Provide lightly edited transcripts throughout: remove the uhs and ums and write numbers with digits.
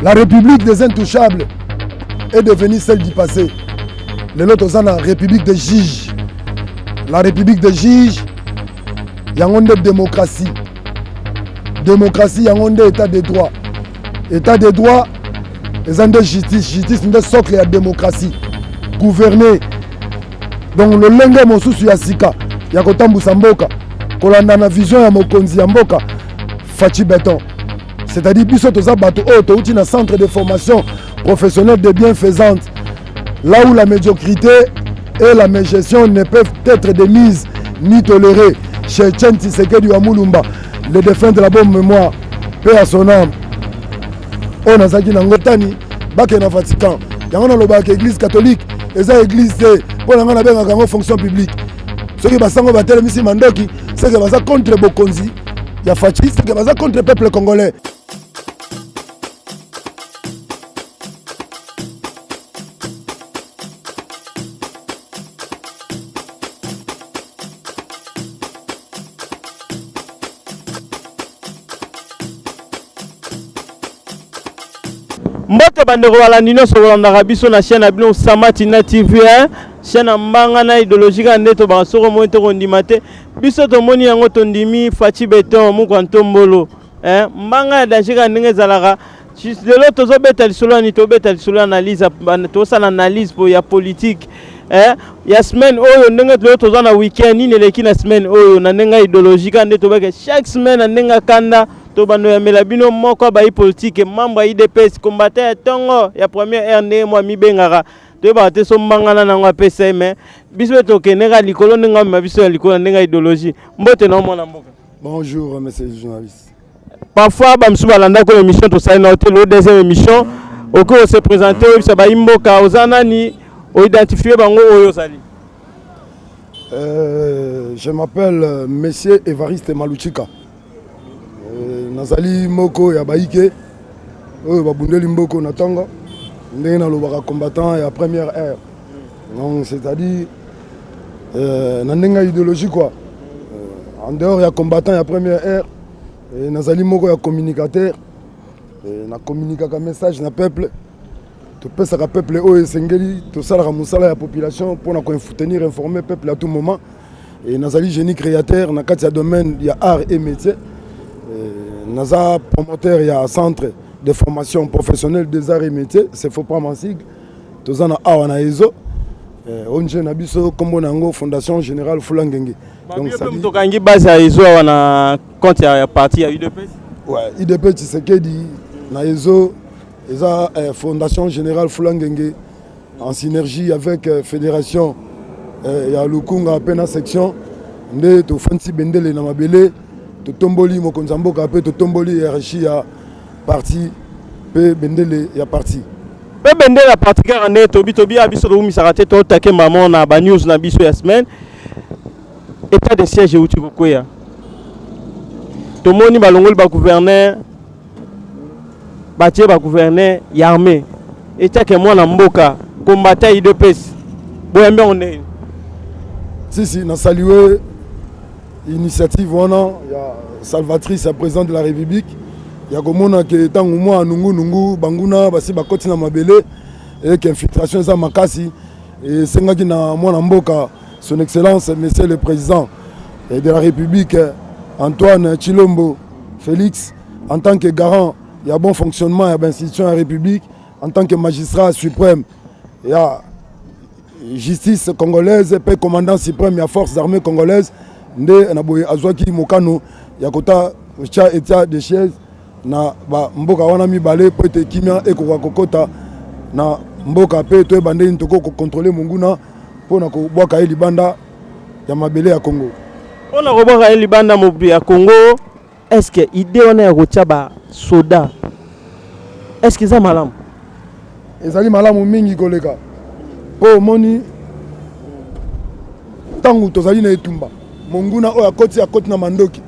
La République des Intouchables est devenue celle du passé. Les autres sont la République des juges. La République des juges, il y a une démocratie. Démocratie, il y a un état de droit. État de droit, il y a une justice. Justice, c'est un socle de la démocratie. Gouverner. Donc le lengue mon souci ya sika ya kotambusa mboka kolanda na vision ya mokonzi ya mboka Fachi Béton. C'est-à-dire biso toza bato o to uti na centre de formation professionnelle de bienfaisante là où la médiocrité et la mégestion ne peuvent être démises ni tolérées. Chez Etienne Tshisekedi wa Mulumba, le défunt de la bonne mémoire, paix à son âme. On a zaki na ngotani bake na Vatican. Yango na loba église catholique, eza église pour la ngana fonction publique. Ceux qui basango batele misi mandoki, c'est que basa contre Bokonzi, ya Fachi, c'est que basa contre le peuple congolais. Mbote bandeko balandino so kolanda biso na chaîne abino Samatina TV chaîne mbanga na idéologique ndeto ba soko moto kondima te biso to moni yango to ndimi Fachi Béton muko ntombolo mbanga ya dajika ndenge zalaka lelo tozo beta lisolo ni to beta lisolo analyse to sala analyse po ya politique ya semaine oyo ndenge lelo tozo na weekend ni leki na semaine oyo na ndenge idéologique ndeto ba chaque semaine na ndenge kanda to bando ya melabino moko ba politique membre IDPS combattant tongo ya première RND moi mi bengaka to ba te so mbangana na ngwa pesa mais biso to keneka likolo ndenge ma biso ya likolo ndenge idéologie mbote na mona mboka. Bonjour monsieur le journaliste. Parfois ba msuba landa ko émission to sa na hôtel au deuxième émission oko se présenter biso ba imboka ozana ni o identifier bango oyo sali. Je m'appelle monsieur Évariste Maluchika. Nazali moko ya baike oyo babundeli mboko na tongo ndenge na lobaka combattant ya première ère. Donc c'est-à-dire na ndenge idéologie quoi. En dehors ya combattant ya première ère nazali moko ya communicateur na communiquaka message na peuple to pesaka peuple oyo esengeli to salaka musala ya population pour na ko tenir informer peuple à tout moment et nazali génie créateur na kati ya domaine ya art et métier. Naza promoteur il y a un centre de formation professionnelle des arts et métiers, c'est faut pas mansig. Tozana awana ezo. Onje na biso kombo nango Fondation Générale Fulangenge. Donc ça dit tokangi base ya ezo wana compte ya parti ya UDPS. Ouais, UDPS Tshisekedi na ezo eza Fondation Générale Fulangenge en synergie avec fédération ya Lukunga pena section nde to fanti bendele na mabele. Totomboli mokonzamboka pe totomboli hiérarchie ya parti pe bendele ya parti pe bendele ya parti car ne tobi abiso ko misaka te to take maman na ba news na biso ya semaine état de siège uti kokoya to moni balongoli ba gouverneur batie ba gouverneur ya armée état ke mwana mboka combattant IDPS boyambe onne si na saluer initiative wana ya salvatrice ya président de la République ya komona ke tangu mwa nungu banguna basi bakoti na mabele et que infiltration za makasi et sengaki na mwana mboka son excellence monsieur le président de la République Antoine Chilombo Félix en tant que garant ya bon fonctionnement ya l'institution de la République en tant que magistrat suprême ya justice congolaise et commandant suprême ya forces armées congolaises nde na boye azwaki mokano ya kota cha état de siège na ba mboka wana mibale po ete kimia ekoka kokota na mboka pe to ebande ntoko ko contrôler monguna pona ko bwaka eli banda ya mabele ya Congo pona ko bwaka eli banda mobu ya Congo. Est-ce que idée wana ya kotia ba soda est-ce que ça malamu ezali malamu mingi koleka po moni tangu tozali na etumba monguna oyo akoti na mandoki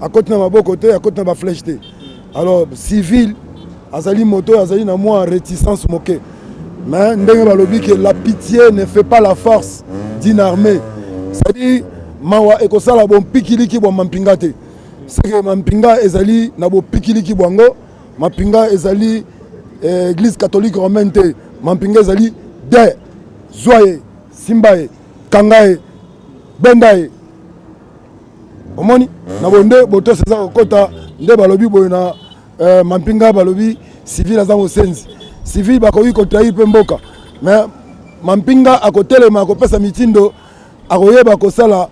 akoti na maboko te akoti na ba flèche te alors civil azali moto azali na moi réticence moke mais ndenge balobi que la pitié ne fait pas la force d'une armée c'est-à-dire mawa ekosala bon pikiliki bo mampinga te c'est que mampinga ezali na bo pikiliki bongo mapinga ezali église catholique romaine te mampinga ezali de zwaye simbaye kangaye bendaye omoni na bonde boto seza kokota nde balobi boye na mampinga balobi civil aza mosenzi civil bakoki kotrahi mpe mboka mais mampinga akotelema akopesa mitindo akoyeba kosala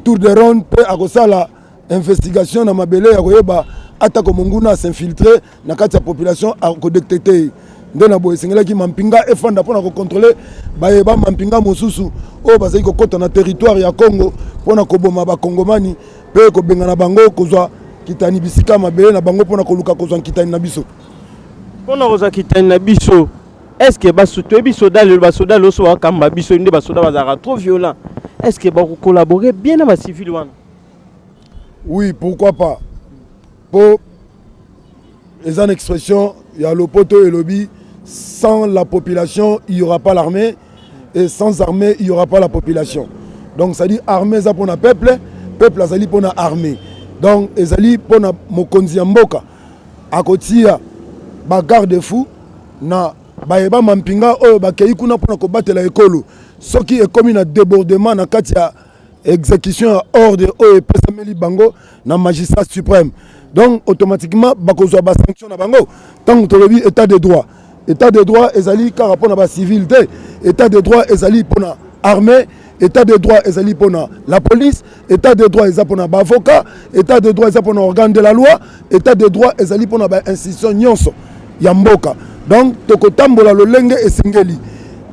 tour de ronde mpe akosala investigation na mabele akoyeba atako monguna s'infiltrer na kati ya population akodetecte nde na boye esengelaki mampinga efanda mpona kocontrôle bayeba mampinga mosusu oyo bazali kokota na territoire ya Congo mpona koboma bakongomani mpe kobengana bango kozwa kitani bisika mabele na bango mpona koluka kozwa kitani na biso mpona kozwa kitani na biso. Est-ce que toyebi soda lelo basoda loso bakamba biso nde basoda bazalaka trop violent, est-ce que bakocollaborer bien na bacivil wana? Oui, pourquoi pas. Pour les en expression, il y a le poteau et le lobby. Sans la population, il n'y aura pas l'armée. Et sans armée, il n'y aura pas la population. Donc, ça dit armée, ça pour le peuple. Peuple, ça dit pour l'armée. Donc, ça dit pour le Mokonzi Mboka. À côté, ba garde-fou, na baeba mampinga, ba keikuna pour combattre la école. Ce qui est comme un débordement, na katia exécution à ordre et pesameli bango na magistrat suprême. Donc automatiquement bakozwa ba sanction na bango tant que le état de droit ezali car rapport na ba civilité, état de droit ezali pona armée, état de droit ezali pona la police, état de droit ezali pona ba avocat, état de droit ezali pona organe de la loi, état de droit ezali pona ba institution nyonso ya mboka. Donc tokotambola lolenge esengeli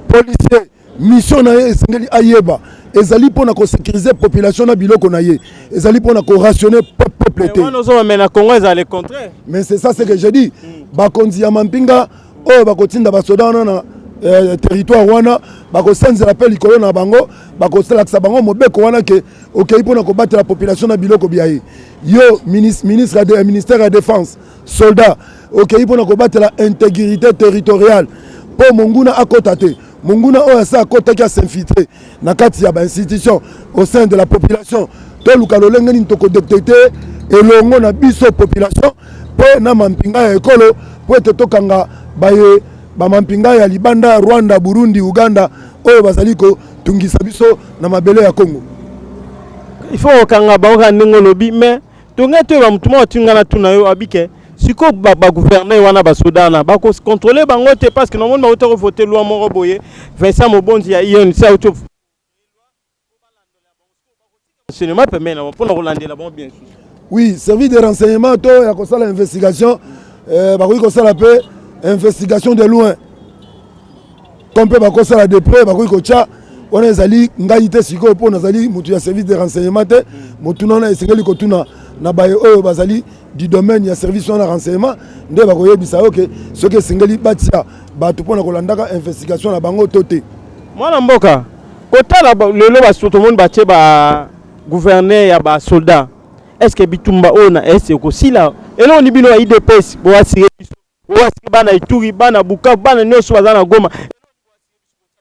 policier mission na esengeli ayeba ezali pona ko sécuriser population na biloko na ye ezali pona ko rationner peuple te. Mais na Congo ezali contraire. Mais c'est ça ce que je dis. Bakonzi ya mampinga o bakotinda basoda na territoire wana bakosenza rappel ikolo na bango bakosalakisa bango mobeko wana ke okei pona ko battre la population na biloko biaye. Yo ministère de la défense soldat okei pona ko battre la intégrité territoriale po monguna akotate monguna oyo asa akotaki a s'infiltrer na kati ya ba institution au sein de la population to luka lolenge ni toko détecter elongo na biso population po na mampinga ya ekolo po ete tokanga baye ba mampinga ya Libanda, Rwanda, Burundi, Uganda oyo bazali ko tungisa biso na mabele ya Congo. Il faut okanga ba ndingo lobi mais tonga to ba mutuma otingana tuna yo abike siko ba gouverner wana ba sudana ba ko contrôler bango te parce que normalement ba voter loi moko boye Vincent Mobondi ya ION ça auto cinéma permet na pour Rolandela bon bien sûr. Oui, service de renseignement to ya ko sala investigation ba ko sala pe investigation de loin. Comme pe ba ko sala de près ba ko cha on ezali ngai te siko po nazali mutu ya service de renseignement te mutu na esengeli ko tuna na baye oyo bazali du domaine ya service de renseignement nde ba ko yebisa OK ce que esengeli batia bato pona ko landaka investigation na bango toté. Mwana mboka kotala lelo ba soto monde batie ba gouverneur ya ba soldat. Est-ce que bitumba ona est ko sila elo ni bino IDPS bo asire bana Ituri bana Bukavu bana nyonso bazana Goma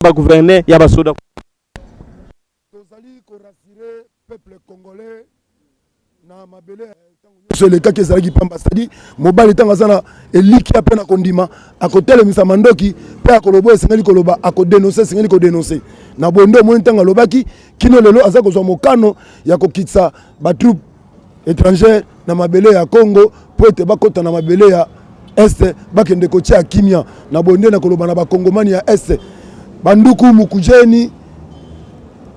ba gouverneur ya ba soldat. Tozali ko rassurer peuple congolais na mabele sur le cas que ezalaki pamba c'est-à-dire mobali tanga sana eliki ya pena kondima akotelemisa mandoki pe akolobo esengeli koloba akodénoncer esengeli kodénoncer na bondo mo ntanga lobaki kino lelo aza kozwa mokano ya kokitsa ba troupe étrangère na mabele ya Congo po ete bakota na mabele ya Est bakende kotia kimia na bonde na koloba na bakongomani ya Est banduku mukujeni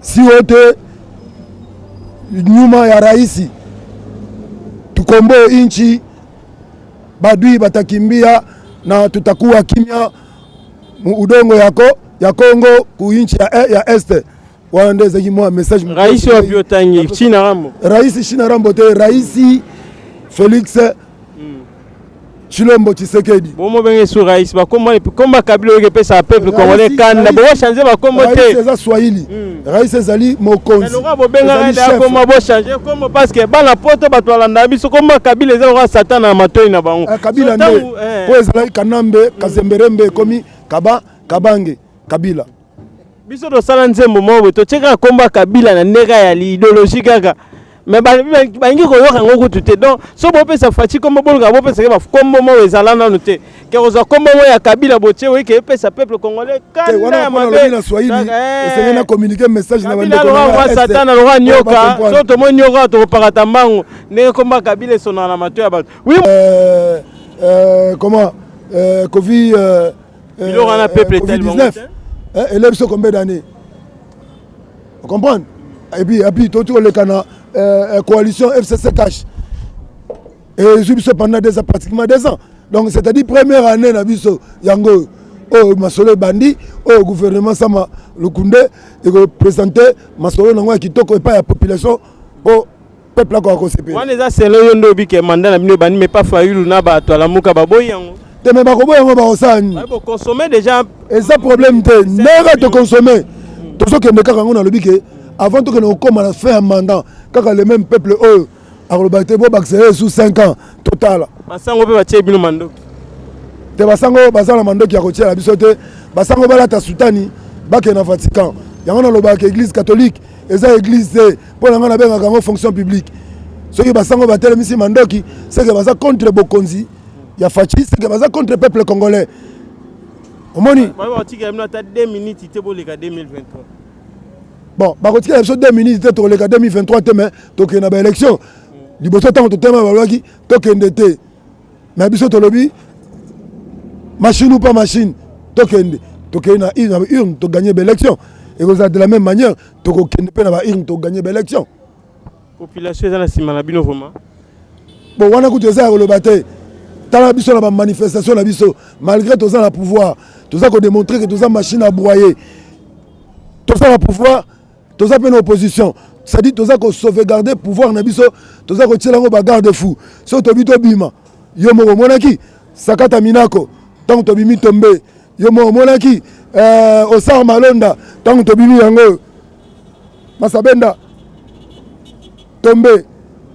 si wote nyuma ya raisi tukombo inchi badui batakimbia na tutakuwa kimia udongo yako ya Congo ku inchi ya Est waandeze kimwa message raisi wa biotangi China Rambo raisi China Rambo te raisi Félix Chilombo Tshisekedi. Bomo benge sur raisi ba komba kabilo ke pesa peuple congolais kanda bo changer ba kombo te. Raisi za Swahili. Raisi ezali mokonzi. Mais lora bo benga nda komba bo changer comme parce que bana poto bato alanda biso komba kabila za ro satan na matoi na bango. Kabila nde. Po ezali kanambe kazemberembe komi kabange kabila. Biso do sala nzembo mo to cheka komba kabila na ndeka ya idéologie kaka. mais bangi koyoka ngo kutu te donc so bopesa faci kombo bolga bopesa ke kombo mo ezala nanu te ke oza kombo mo ya Kabila botie oui ke epesa peuple congolais kanda ya mabe na Swahili esenge na communiquer message na bande ko satana lo nyoka so to mo nyoka to pakata mbangu ne komba Kabila sona na mato ya bato oui comment Covid il aura un peuple tellement elle est combien d'années vous comprenez et puis tout le cana coalition FCC cash et je pendant pratiquement 2 ans donc c'est-à-dire première année na biso yango au masolo bandi au gouvernement sama Lukunde et présenter masolo nango kitoko et pas la population au peuple là ko CP on les a c'est le yondo bi ke mandat na bino bandi mais pas Fayulu na ba to la muka baboy yango te me ba ko boyango ba osani ba consommer déjà et ça problème te nera de consommer to so ke ndeka kango na lobi ke avant que nous commençons à faire un mandat, quand le même peuple, a accéléré sous 5 ans total. Basango peut battre le mandat. Te basango basala mandat qui a retiré la bisote, basango balata soutani, bake na Vatican. Yango na lobaka église catholique, eza église pour nga na benga kango fonction publique. Ce qui basango batela misi mandat qui c'est que basa contre Bokonzi, ya Fachi, c'est que basa contre peuple congolais. Omoni. Ba ba tika mna ta 2 minutes te boleka 2023. Bon, bah quand il y a 2 minutes, tu as 2023, tu as une élection. Du bon temps, tu as une élection. Mais tu as une machine ou pas machine, tu as une urne, tu as gagné l'élection. Et de la même manière, tu as une urne, tu as gagné l'élection. La population est dans la Simanabino, vraiment. Bon, on a écouté ça, le bataille. Tu as une manifestation, malgré tout ça, le pouvoir, tout ça, qu'on démontre que tout ça, machine à broyer. Tout ça, le pouvoir. Tout ça une opposition, c'est-à-dire tout ça qu'on sauvegarder pouvoir na biso, tout ça qu'on tient la garde fou. So to bito bima, yo mo monaki, sakata minako, tant to bimi tombe, yo mo monaki, Osar Malonda, tant to bimi yango, Masabenda tombe.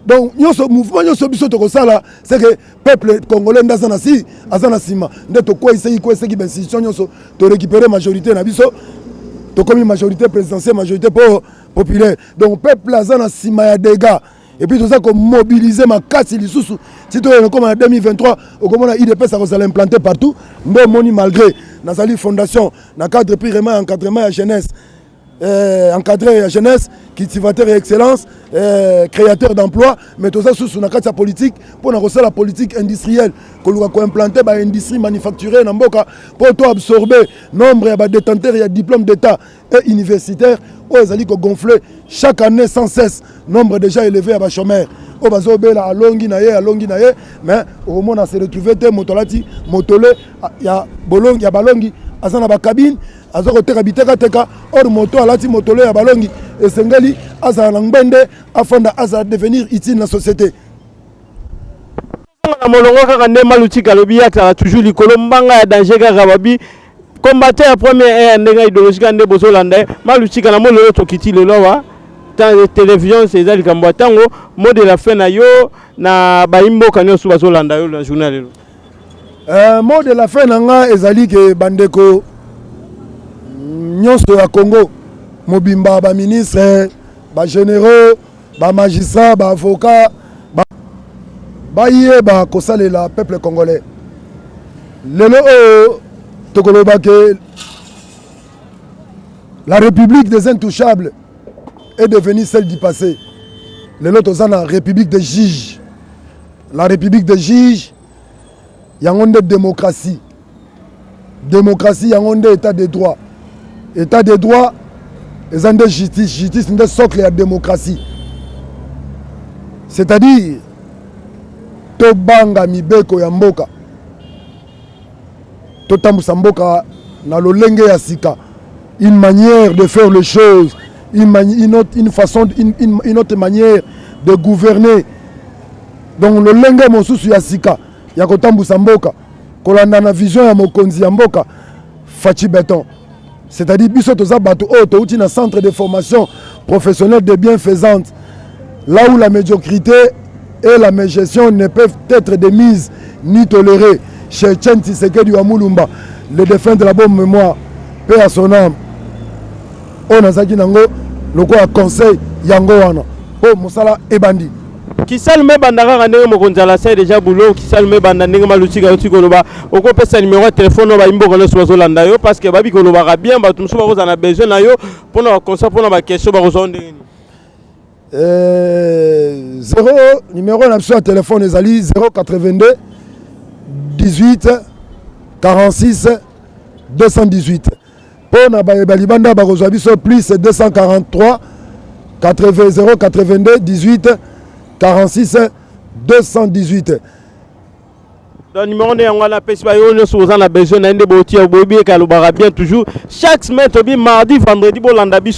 Donc nyoso mouvement nyoso biso to kosala, c'est que peuple congolais ndazana si, azana sima, ndeto ko essayer ko essayer ben institution nyoso to récupérer majorité na biso. Comme une majorité présidentielle, majorité populaire. Donc le peuple a un sima dégâts. Et puis tout ça comme mobiliser ma casse les sous. Si tu es comme en 2023, au comment la IDP ça va l'implanter partout. Mais moni malgré dans la fondation, dans cadre prix vraiment encadrement à jeunesse. Encadré la jeunesse, cultivateur et excellence, créateur d'emplois, mais tout ça sous la carte politique pour la politique industrielle, que l'on a implanté dans l'industrie manufacturée, pour absorber nombre de détenteurs et diplômes d'État et universitaires, où ils allaient gonfler chaque année sans cesse, nombre déjà élevé à chômeurs. Au bazo bela à longi naye, mais au moment on s'est retrouvé motolati, motolé, il y a bolongi, il y a balongi, azana ba cabine. Azoko teka biteka teka or moto alati motolo ya balongi et sengali aza na ngbende afanda aza devenir utile na société. Na molongo kaka nde maluti kalobi ya toujours likolo mbanga ya danger kaka babi combattre la première ndenga idéologique nde bozolanda maluti kana mololo tokiti lelo wa dans télévision c'est ça likambo tango mot de la fin na yo na baimbo kanyo su bazolanda yo na journal lelo. Mot de la fin nanga ezali ke bandeko nyonso ya Congo mobimba ba ministre ba généraux ba magistrats ba avocats ba yé ba kosalela peuple congolais lelo tokoloba ke la république des intouchables est devenue celle du passé. Lelo tozana république des juges, la république des juges yangonde démocratie yangonde état de droit. État de droit, et en justice, justice est socle de la démocratie. C'est-à-dire, Tobanga Mibeko Yamboka, Totambusa Mboka, na lolenge ya sika, une manière de faire les choses, une autre manière de gouverner. Donc le lenge mosusu ya sika, ya kotambusa Mboka, kolanda na vision ya mokonzi ya Mboka, Fachi Beton. C'est-à-dire que un centre de formation professionnelle de bienfaisance, là où la médiocrité et la mégestion ne peuvent être démises ni tolérées. Chez Chen Tshisekedi Wamulumba, le défunt de la bonne mémoire, paix à son âme. On a dit le conseil Yango Wana. po mosala ebandi. Kisalume bandaka kandenge mokonzala sai déjà boulot kisalume banda ndenge malutika uti koloba okopesa numéro de téléphone ba imbo kono so landa yo parce que babi koloba bien ba tumso ba kozana besoin na yo pona conseil pona ba question ba kozonde ni 0 numéro na sur téléphone ezali 082 18 46 218 pona ba balibanda ba kozwa biso plus 243 80 082 18 46 218. Le numéro de la pêche, on a besoin d'un bien toujours. Chaque semaine, mardi, vendredi,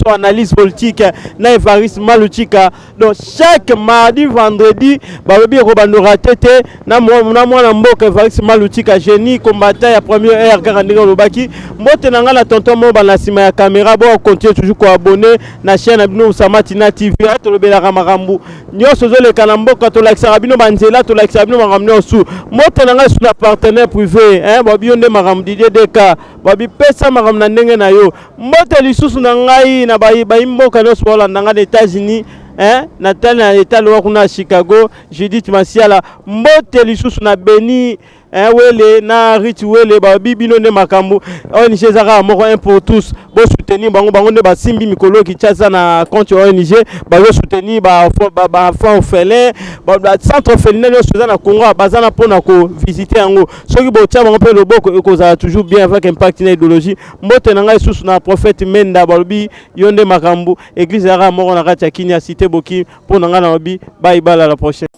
on analyse politique, na Evariste Malutika. Donc chaque mardi, vendredi, on a tête, na mboka Evariste Malutika, génie, combattant, à première heure, Garandega Lobaki. Moi, la tonton Moba, la cima ya caméra, bon, continue toujours à abonner, na chaîne Abino Samatina TV, to le bela Ramarambu. Nyo sozo le Kanamboka, to like Sarabino Banzela, to like Sarabino Maramne Osu. Moi, sur la partenaire privé hein babi onde maram Didier Deka babi pesa maram na ndenge na yo mbote lisusu na ngai na ba imboka no sola ndanga na États-Unis hein na tana état lo kuna Chicago Judith Masiala mbote lisusu na Beni wele na Rich wele babi bino ne makambu ONG zaka moko un pour tous bo soutenir bango nde ba simbi mikolo ki tchaza na compte ONG ba yo soutenir ba fa ofele ba centre ofele no soza na Congo bazana pona ko visiter yango soki bo tcha bango pe loboko ekozala toujours bien avec impact na idéologie mbote na ngai susu na prophète Menda balobi yonde makambu église zaka moko na kati ya Kinya cité boki pona nga na obi bye bye à la prochaine.